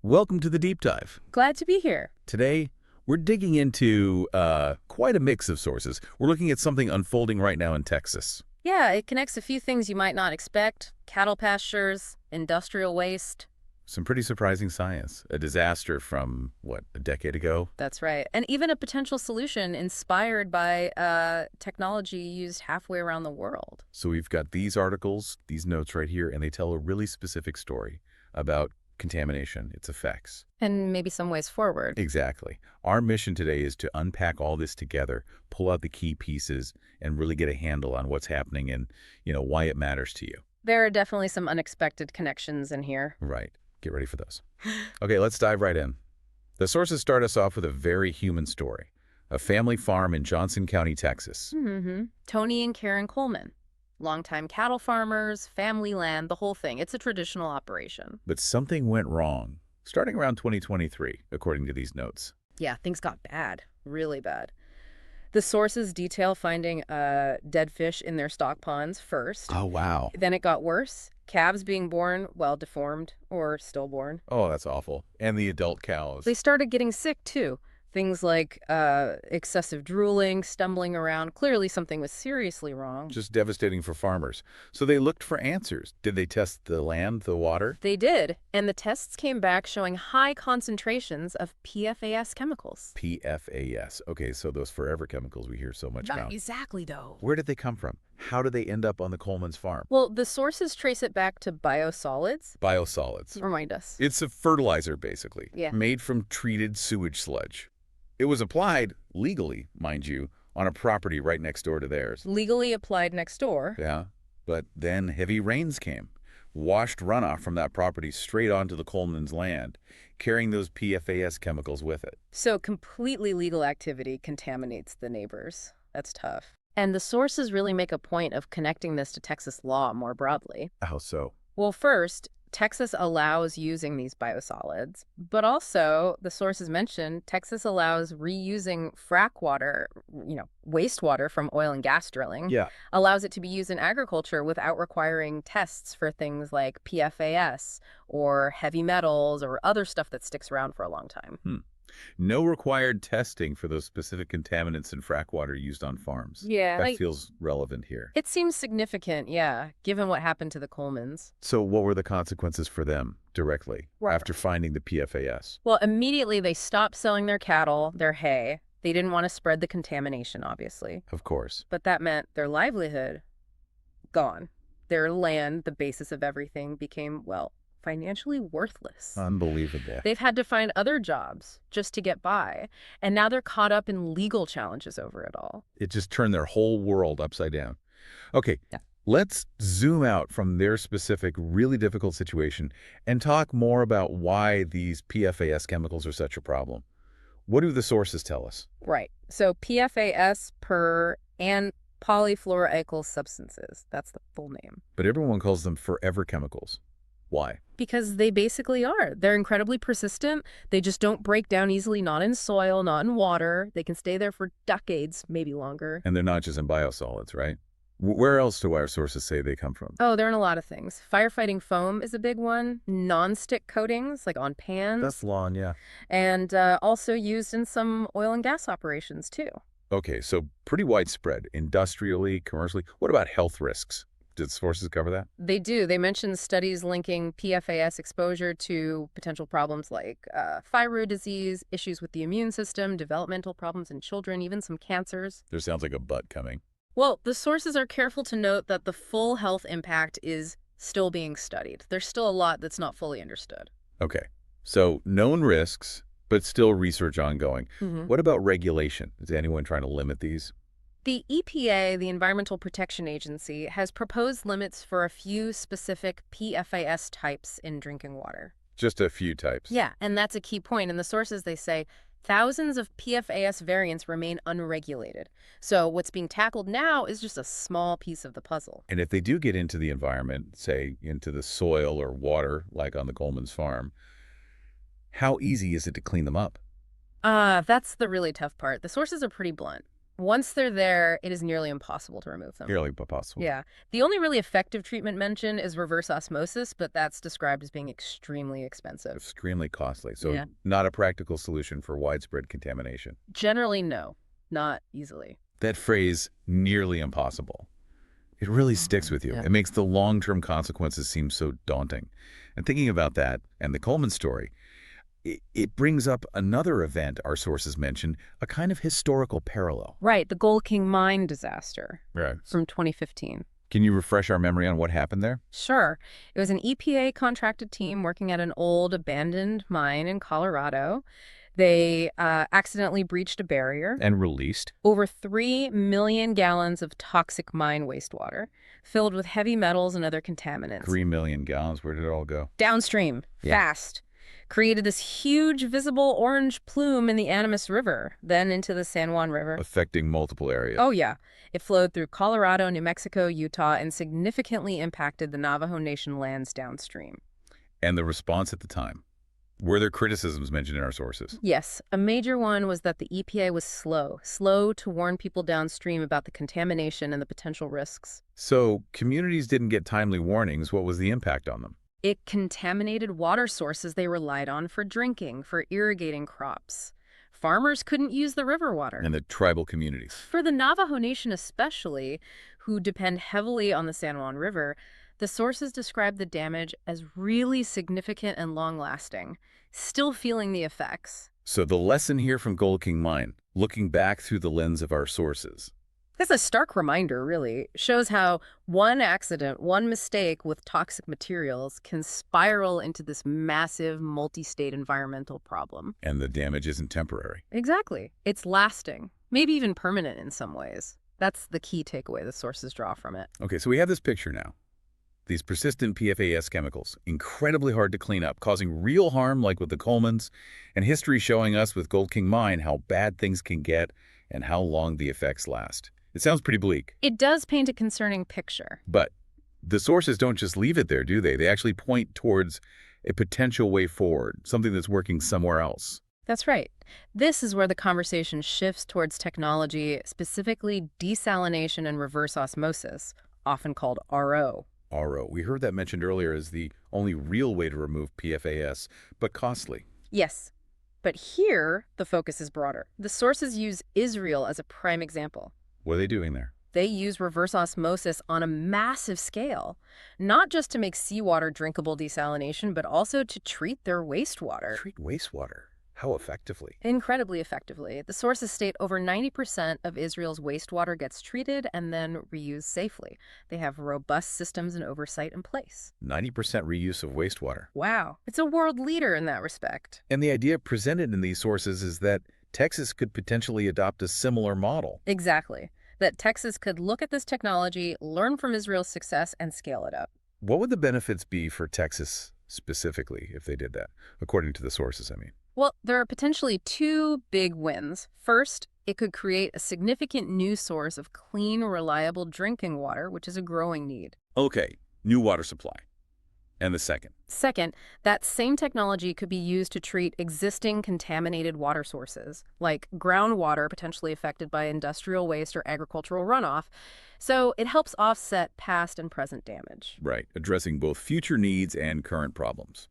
Welcome to the Deep Dive. Glad to be here. Today, we're digging into quite a mix of sources. We're looking at something unfolding right now in Texas. Yeah, it connects a few things you might not expect. Cattle pastures, industrial waste. Some pretty surprising science. A disaster from, what, a decade ago? That's right. And even a potential solution inspired by technology used halfway around the world. So we've got these articles, these notes right here, and they tell a really specific story about contamination, its effects. And maybe some ways forward. Exactly. Our mission today is to unpack all this together, pull out the key pieces, and really get a handle on what's happening and, why it matters to you. There are definitely some unexpected connections in here. Right. Get ready for those. Okay, let's dive right in. The sources start us off with a very human story. A family farm in Johnson County, Texas. Tony and Karen Coleman. Longtime cattle farmers, family land, the whole thing. It's a traditional operation. But something went wrong, starting around 2023, according to these notes. Yeah, things got bad. Really bad. The sources detail finding dead fish in their stock ponds first. Oh, wow. Then it got worse. Calves being born, well, deformed or stillborn. Oh, that's awful. And the adult cows. They started getting sick, too. Things like excessive drooling, stumbling around. Clearly something was seriously wrong. Just devastating for farmers. So they looked for answers. Did they test the land, the water? They did, and the tests came back showing high concentrations of PFAS chemicals. PFAS. Okay, so those forever chemicals we hear so much Not about. exactly, though. Where did they come from? How did they end up on the Coleman's farm? Well, the sources trace it back to biosolids. Biosolids. Remind us. It's a fertilizer, basically. Yeah. Made from treated sewage sludge. It was applied, legally, mind you, on a property right next door to theirs. Legally applied next door. Yeah, but then heavy rains came, washed runoff from that property straight onto the Coleman's land, carrying those PFAS chemicals with it. So completely legal activity contaminates the neighbors. That's tough. And the sources really make a point of connecting this to Texas law more broadly. How so? Well, first, Texas allows using these biosolids, but also, the sources mentioned, Texas allows reusing frackwater, wastewater from oil and gas drilling. Yeah. Allows it to be used in agriculture without requiring tests for things like PFAS or heavy metals or other stuff that sticks around for a long time. No required testing for those specific contaminants in frackwater used on farms. Yeah. That feels relevant here. It seems significant, yeah, given what happened to the Colemans. So what were the consequences for them directly Right. after finding the PFAS? Well, immediately they stopped selling their cattle, their hay. They didn't want to spread the contamination, obviously. Of course. But that meant their livelihood, gone. Their land, the basis of everything, became, well, financially worthless. Unbelievable. They've had to find other jobs just to get by. And now they're caught up in legal challenges over it all. It just turned their whole world upside down. Okay, Yeah. let's zoom out from their specific, really difficult situation and talk more about why these PFAS chemicals are such a problem. What do the sources tell us? Right. So PFAS and polyfluoroalkyl substances. That's the full name. But everyone calls them forever chemicals. Why? Because they basically are. They're incredibly persistent. They just don't break down easily, not in soil, not in water. They can stay there for decades, maybe longer. And they're not just in biosolids, right? Where else do our sources say they come from? Oh, they're in a lot of things. Firefighting foam is a big one. Non-stick coatings, like on pans. That's lawn, yeah. And also used in some oil and gas operations, too. Okay, so pretty widespread, industrially, commercially. What about health risks? Did sources cover that? They do. They mention studies linking PFAS exposure to potential problems like thyroid disease, issues with the immune system, developmental problems in children, even some cancers. There sounds like a but coming. Well, the sources are careful to note that the full health impact is still being studied. There's still a lot that's not fully understood. Okay, so known risks, but still research ongoing. What about regulation? Is anyone trying to limit these? The EPA, the Environmental Protection Agency, has proposed limits for a few specific PFAS types in drinking water. Just a few types. Yeah, and that's a key point. In the sources, they say thousands of PFAS variants remain unregulated. So what's being tackled now is just a small piece of the puzzle. And if they do get into the environment, say into the soil or water, like on the Coleman's farm, how easy is it to clean them up? That's the really tough part. The sources are pretty blunt. Once they're there, it is nearly impossible to remove them. Nearly impossible. Yeah. The only really effective treatment mentioned is reverse osmosis, but that's described as being extremely expensive. Extremely costly. So Yeah. not a practical solution for widespread contamination. Generally, no. Not easily. That phrase, nearly impossible, it really sticks with you. Yeah. It makes the long-term consequences seem so daunting. And thinking about that and the Coleman story, it brings up another event our sources mention, a kind of historical parallel. Right, the Gold King mine disaster Right. from 2015. Can you refresh our memory on what happened there? Sure. It was an EPA contracted team working at an old abandoned mine in Colorado. They accidentally breached a barrier. And released. Over 3 million gallons of toxic mine wastewater filled with heavy metals and other contaminants. 3 million gallons. Where did it all go? Downstream, fast. Created this huge visible orange plume in the Animas River, then into the San Juan River. Affecting multiple areas. Oh, yeah. It flowed through Colorado, New Mexico, Utah, and significantly impacted the Navajo Nation lands downstream. And the response at the time? Were there criticisms mentioned in our sources? Yes. A major one was that the EPA was slow to warn people downstream about the contamination and the potential risks. So communities didn't get timely warnings. What was the impact on them? It contaminated water sources they relied on for drinking, for irrigating crops. Farmers couldn't use the river water. And the tribal communities. For the Navajo Nation especially, who depend heavily on the San Juan River, the sources describe the damage as really significant and long-lasting, still feeling the effects. So the lesson here from Gold King Mine, looking back through the lens of our sources. That's a stark reminder, really. Shows how one accident, one mistake with toxic materials can spiral into this massive multi-state environmental problem. And the damage isn't temporary. Exactly. It's lasting, maybe even permanent in some ways. That's the key takeaway the sources draw from it. Okay, so we have this picture now. These persistent PFAS chemicals, incredibly hard to clean up, causing real harm like with the Colemans, and history showing us with Gold King Mine how bad things can get and how long the effects last. It sounds pretty bleak. It does paint a concerning picture. But the sources don't just leave it there, do they? They actually point towards a potential way forward, something that's working somewhere else. That's right. This is where the conversation shifts towards technology, specifically desalination and reverse osmosis, often called RO. RO. We heard that mentioned earlier as the only real way to remove PFAS, but costly. Yes. But here, the focus is broader. The sources use Israel as a prime example. What are they doing there? They use reverse osmosis on a massive scale, not just to make seawater drinkable desalination, but also to treat their wastewater. Treat wastewater. How effectively? Incredibly effectively. The sources state over 90% of Israel's wastewater gets treated and then reused safely. They have robust systems and oversight in place. 90% reuse of wastewater. Wow. It's a world leader in that respect. And the idea presented in these sources is that Texas could potentially adopt a similar model. Exactly. That Texas could look at this technology, learn from Israel's success, and scale it up. What would the benefits be for Texas specifically if they did that, according to the sources, I mean? Well, there are potentially two big wins. First, it could create a significant new source of clean, reliable drinking water, which is a growing need. Okay, new water supply. And the second? Second, that same technology could be used to treat existing contaminated water sources, like groundwater potentially affected by industrial waste or agricultural runoff. So it helps offset past and present damage. Right, addressing both future needs and current problems.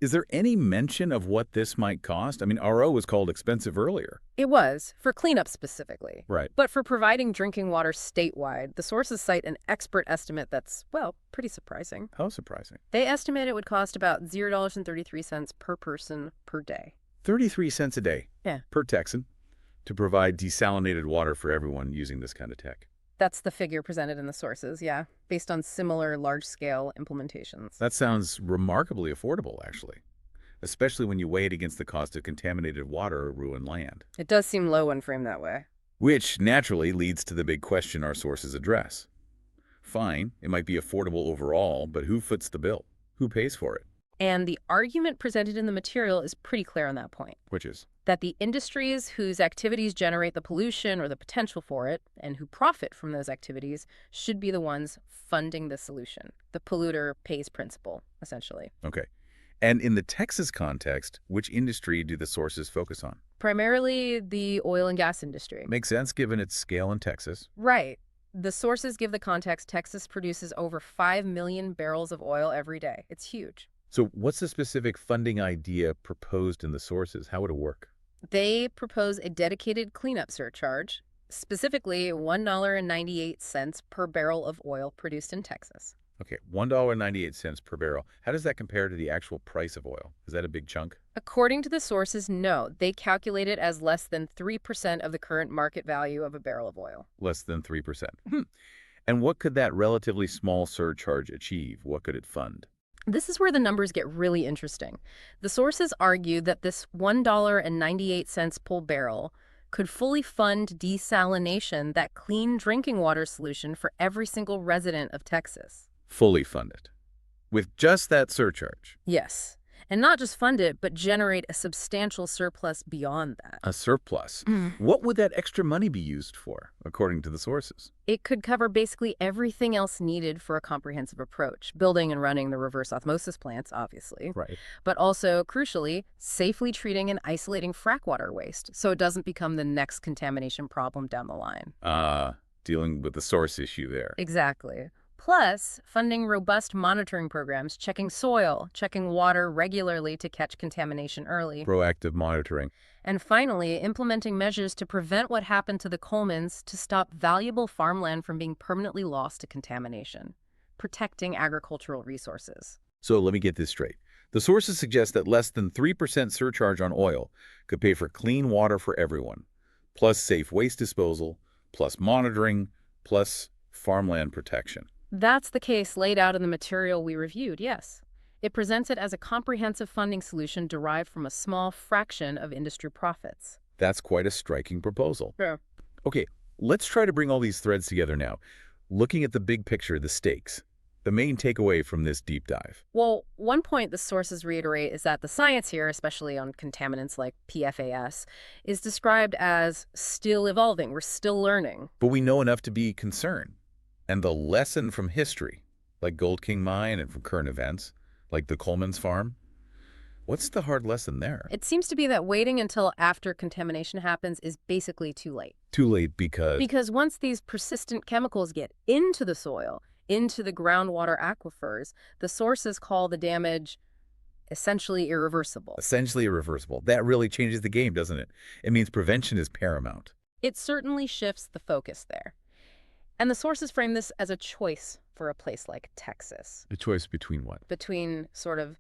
Is there any mention of what this might cost? I mean, RO was called expensive earlier. It was, for cleanup specifically. Right. But for providing drinking water statewide, the sources cite an expert estimate that's, well, pretty surprising. How surprising. They estimate it would cost about $0.33 per person per day. 33 cents a day. Yeah. Per Texan to provide desalinated water for everyone using this kind of tech. That's the figure presented in the sources, yeah, based on similar large-scale implementations. That sounds remarkably affordable, actually, especially when you weigh it against the cost of contaminated water or ruined land. It does seem low when framed that way. Which naturally leads to the big question our sources address. Fine, it might be affordable overall, but who foots the bill? Who pays for it? And the argument presented in the material is pretty clear on that point. Which is? That the industries whose activities generate the pollution or the potential for it, and who profit from those activities, should be the ones funding the solution. The polluter pays principle, essentially. Okay. And in the Texas context, which industry do the sources focus on? Primarily the oil and gas industry. Makes sense given its scale in Texas. Right. The sources give the context Texas produces over 5 million barrels of oil every day. It's huge. So what's the specific funding idea proposed in the sources? How would it work? They propose a dedicated cleanup surcharge, specifically $1.98 per barrel of oil produced in Texas. Okay, $1.98 per barrel. How does that compare to the actual price of oil? Is that a big chunk? According to the sources, no. They calculate it as less than 3% of the current market value of a barrel of oil. Less than 3%. And what could that relatively small surcharge achieve? What could it fund? This is where the numbers get really interesting. The sources argue that this $1.98 per barrel could fully fund desalination, that clean drinking water solution for every single resident of Texas. Fully fund it. With just that surcharge. Yes. And not just fund it, but generate a substantial surplus beyond that. A surplus. What would that extra money be used for, according to the sources? It could cover basically everything else needed for a comprehensive approach, building and running the reverse osmosis plants, obviously. Right. But also, crucially, safely treating and isolating frackwater waste so it doesn't become the next contamination problem down the line. Dealing with the source issue there. Exactly. Plus, funding robust monitoring programs, checking soil, checking water regularly to catch contamination early. Proactive monitoring. And finally, implementing measures to prevent what happened to the Colemans to stop valuable farmland from being permanently lost to contamination. Protecting agricultural resources. So let me get this straight. The sources suggest that less than 3% surcharge on oil could pay for clean water for everyone, plus safe waste disposal, plus monitoring, plus farmland protection. That's the case laid out in the material we reviewed, yes. It presents it as a comprehensive funding solution derived from a small fraction of industry profits. That's quite a striking proposal. Sure. Okay, let's try to bring all these threads together now. Looking at the big picture, the stakes, the main takeaway from this deep dive. Well, one point the sources reiterate is that the science here, especially on contaminants like PFAS, is described as still evolving. We're still learning. But we know enough to be concerned. And the lesson from history, like Gold King Mine and from current events, like the Coleman's farm, what's the hard lesson there? It seems to be that waiting until after contamination happens is basically too late. Too late because... Because once these persistent chemicals get into the soil, into the groundwater aquifers, the sources call the damage essentially irreversible. Essentially irreversible. That really changes the game, doesn't it? It means prevention is paramount. It certainly shifts the focus there. And the sources frame this as a choice for a place like Texas. A choice between what? Between sort of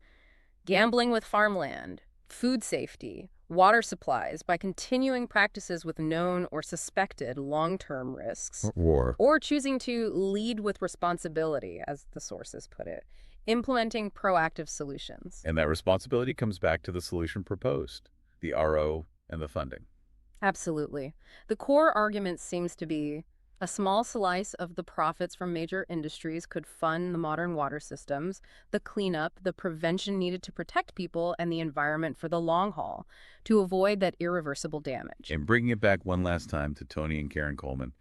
gambling with farmland, food safety, water supplies by continuing practices with known or suspected long-term risks. Or choosing to lead with responsibility, as the sources put it, implementing proactive solutions. And that responsibility comes back to the solution proposed, the RO and the funding. Absolutely. The core argument seems to be a small slice of the profits from major industries could fund the modern water systems, the cleanup, the prevention needed to protect people and the environment for the long haul, to avoid that irreversible damage. And bringing it back one last time to Tony and Karen Coleman,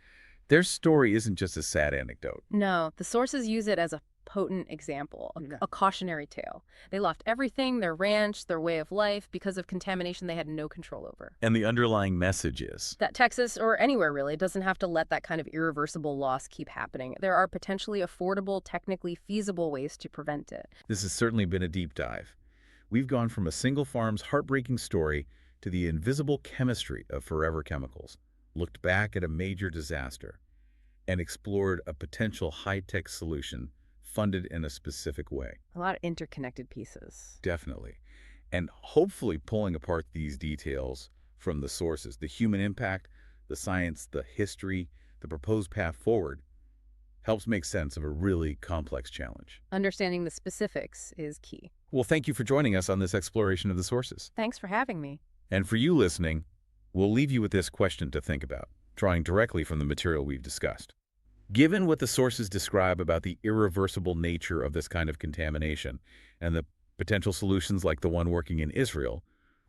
their story isn't just a sad anecdote. No, the sources use it as a potent example, a cautionary tale. They lost everything, their ranch, their way of life, because of contamination they had no control over. And the underlying message is that Texas, or anywhere really, doesn't have to let that kind of irreversible loss keep happening. There are potentially affordable, technically feasible ways to prevent it. This has certainly been a deep dive. We've gone from a single farm's heartbreaking story to the invisible chemistry of forever chemicals, looked back at a major disaster, and explored a potential high-tech solution funded in a specific way. A lot of interconnected pieces. Definitely. And hopefully pulling apart these details from the sources, the human impact, the science, the history, the proposed path forward, helps make sense of a really complex challenge. Understanding the specifics is key. Well, thank you for joining us on this exploration of the sources. Thanks for having me. And for you listening, we'll leave you with this question to think about, drawing directly from the material we've discussed. Given what the sources describe about the irreversible nature of this kind of contamination and the potential solutions like the one working in Israel,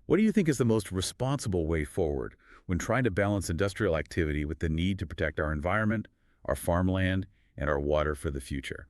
what do you think is the most responsible way forward when trying to balance industrial activity with the need to protect our environment, our farmland, and our water for the future?